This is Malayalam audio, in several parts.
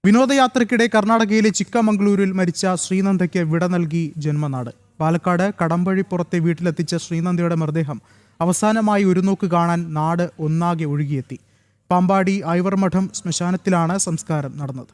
വിനോദയാത്രയ്ക്കിടെ കർണാടകയിലെ ചിക്കമംഗളൂരിൽ മരിച്ച ശ്രീനന്ദയ്ക്ക് വിട നൽകി ജന്മനാട്. പാലക്കാട് കടമ്പഴിപ്പുറത്തെ വീട്ടിലെത്തിച്ച ശ്രീനന്ദയുടെ മൃതദേഹം അവസാനമായി ഒരു നോക്ക് കാണാൻ നാട് ഒന്നാകെ ഒഴുകിയെത്തി. പാമ്പാടി ഐവർമഠം ശ്മശാനത്തിലാണ് സംസ്കാരം നടന്നത്.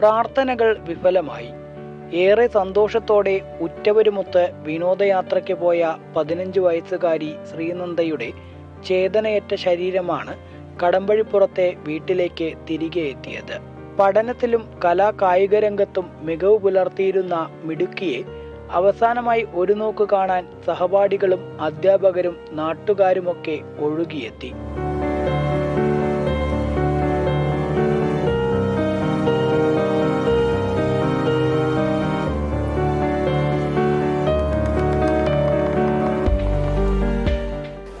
പ്രാർത്ഥനകൾ വിഫലമായി. ഏറെ സന്തോഷത്തോടെ ഉറ്റവരുമൊത്ത് വിനോദയാത്രയ്ക്ക് പോയ 15 വയസ്സുകാരി ശ്രീനന്ദയുടെ ചേതനയറ്റ ശരീരമാണ് കടമ്പഴിപ്പുറത്തെ വീട്ടിലേക്ക് തിരികെ എത്തിയത്. പഠനത്തിലും കായിക രംഗത്തും മികവ് പുലർത്തിയിരുന്ന മിടുക്കിയെ അവസാനമായി ഒരു നോക്ക് കാണാൻ സഹപാഠികളും അധ്യാപകരും നാട്ടുകാരുമൊക്കെ ഒഴുകിയെത്തി.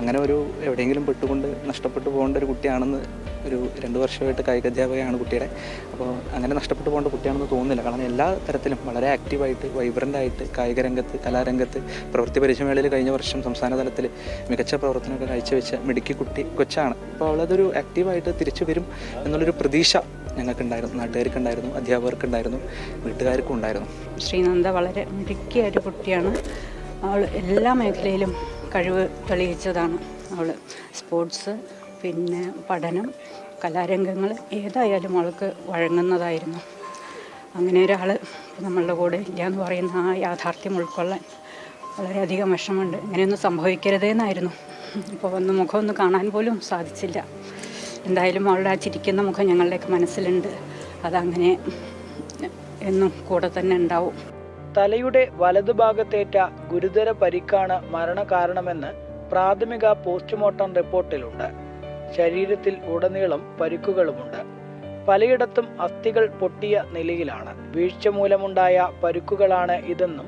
അങ്ങനെ ഒരു എവിടെയെങ്കിലും പെട്ടുകൊണ്ട് നഷ്ടപ്പെട്ടു പോകേണ്ട ഒരു കുട്ടിയാണെന്ന് ഒരു 2 വർഷമായിട്ട് കായികാധ്യാപകയാണ് കുട്ടിയുടെ. അപ്പോൾ അങ്ങനെ നഷ്ടപ്പെട്ടു പോകേണ്ട കുട്ടിയാണെന്ന് തോന്നുന്നില്ല. കാരണം എല്ലാ തരത്തിലും വളരെ ആക്റ്റീവായിട്ട് വൈബ്രൻ്റായിട്ട് കായിക രംഗത്ത് കലാരംഗത്ത് പ്രവൃത്തി പരിചയമേളയിൽ കഴിഞ്ഞ വർഷം സംസ്ഥാന തലത്തിൽ മികച്ച പ്രവർത്തനമൊക്കെ കാഴ്ചവെച്ച മിടുക്കി കൊച്ചാണ്. അപ്പോൾ അവളതൊരു ആക്റ്റീവായിട്ട് തിരിച്ചു വരും എന്നുള്ളൊരു പ്രതീക്ഷ ഞങ്ങൾക്കുണ്ടായിരുന്നു, നാട്ടുകാർക്കുണ്ടായിരുന്നു, അധ്യാപകർക്കുണ്ടായിരുന്നു, വീട്ടുകാർക്കും ഉണ്ടായിരുന്നു. ശ്രീനന്ദ വളരെ മിടുക്കിയ ഒരു കുട്ടിയാണ്. അവൾ എല്ലാ മേഖലയിലും കഴിവ് തെളിയിച്ചതാണ്. അവൾ സ്പോർട്സ്, പിന്നെ പഠനം, കലാരംഗങ്ങൾ ഏതായാലും അവൾക്ക് വഴങ്ങുന്നതായിരുന്നു. അങ്ങനെ ഒരാൾ നമ്മളുടെ കൂടെ ഇല്ല എന്ന് പറയുന്ന ആ യാഥാർത്ഥ്യം ഉൾക്കൊള്ളാൻ വളരെയധികം വിഷമമുണ്ട്. ഇങ്ങനെയൊന്നും സംഭവിക്കരുതേന്നായിരുന്നു. ഇപ്പോൾ വന്ന് മുഖമൊന്ന് കാണാൻ പോലും സാധിച്ചില്ല. എന്തായാലും അവളുടെ ആ ചിരിക്കുന്ന മുഖം ഞങ്ങളുടെയൊക്കെ മനസ്സിലുണ്ട്. അതങ്ങനെ എന്നും കൂടെ തന്നെ ഉണ്ടാവും. തലയുടെ വലതുഭാഗത്തേറ്റ ഗുരുതര പരിക്കാണ് മരണകാരണമെന്ന് പ്രാഥമിക പോസ്റ്റ്മോർട്ടം റിപ്പോർട്ടിലുണ്ട്. ശരീരത്തിൽ ഉടനീളം പരിക്കുകളുമുണ്ട്. പലയിടത്തും അസ്ഥികൾ പൊട്ടിയ നിലയിലാണ്. വീഴ്ച മൂലമുണ്ടായ പരിക്കുകളാണ് ഇതെന്നും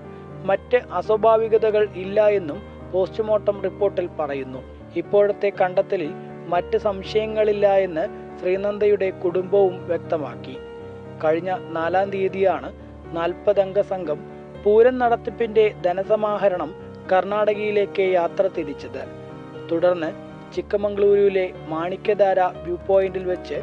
മറ്റ് അസ്വാഭാവികതകൾ ഇല്ല എന്നും പോസ്റ്റ്മോർട്ടം റിപ്പോർട്ടിൽ പറയുന്നു. ഇപ്പോഴത്തെ കണ്ടെത്തലിൽ മറ്റ് സംശയങ്ങളില്ല എന്ന് ശ്രീനന്ദയുടെ കുടുംബവും വ്യക്തമാക്കി. കഴിഞ്ഞ 4-ാം തീയതിയാണ് 40-അംഗ സംഘം പൂരം നടത്തിപ്പിന്റെ ധനസമാഹരണം കർണാടകയിലേക്ക് യാത്ര തിരിച്ചത്. തുടർന്ന് ചിക്കമംഗളൂരുവിലെ മാണിക്യധാര വ്യൂ പോയിന്റിൽ വെച്ച്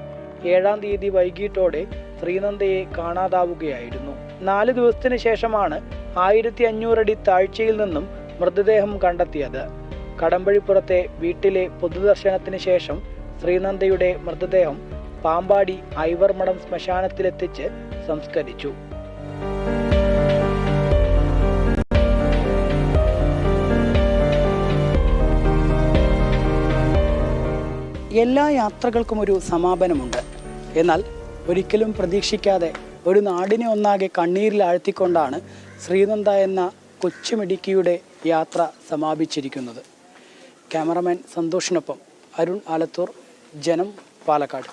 7-ാം തീയതി വൈകിട്ടോടെ ശ്രീനന്ദയെ കാണാതാവുകയായിരുന്നു. 4 ദിവസത്തിന് ശേഷമാണ് 1500 അടി താഴ്ചയിൽ നിന്നും മൃതദേഹം കണ്ടെത്തിയത്. കടമ്പഴിപ്പുറത്തെ വീട്ടിലെ പൊതുദർശനത്തിന് ശേഷം ശ്രീനന്ദയുടെ മൃതദേഹം പാമ്പാടി ഐവർമഠം ശ്മശാനത്തിലെത്തിച്ച് സംസ്കരിച്ചു. എല്ലാ യാത്രകൾക്കും ഒരു സമാപനമുണ്ട്. എന്നാൽ ഒരിക്കലും പ്രതീക്ഷിക്കാതെ ഒരു നാടിനെ ഒന്നാകെ കണ്ണീരിൽ ആഴ്ത്തിക്കൊണ്ടാണ് ശ്രീനന്ദ എന്ന കൊച്ചുമിടുക്കിയുടെ യാത്ര സമാപിച്ചിരിക്കുന്നത്. ക്യാമറമാൻ സന്തോഷിനൊപ്പം അരുൺ ആലത്തൂർ, ജനം, പാലക്കാട്.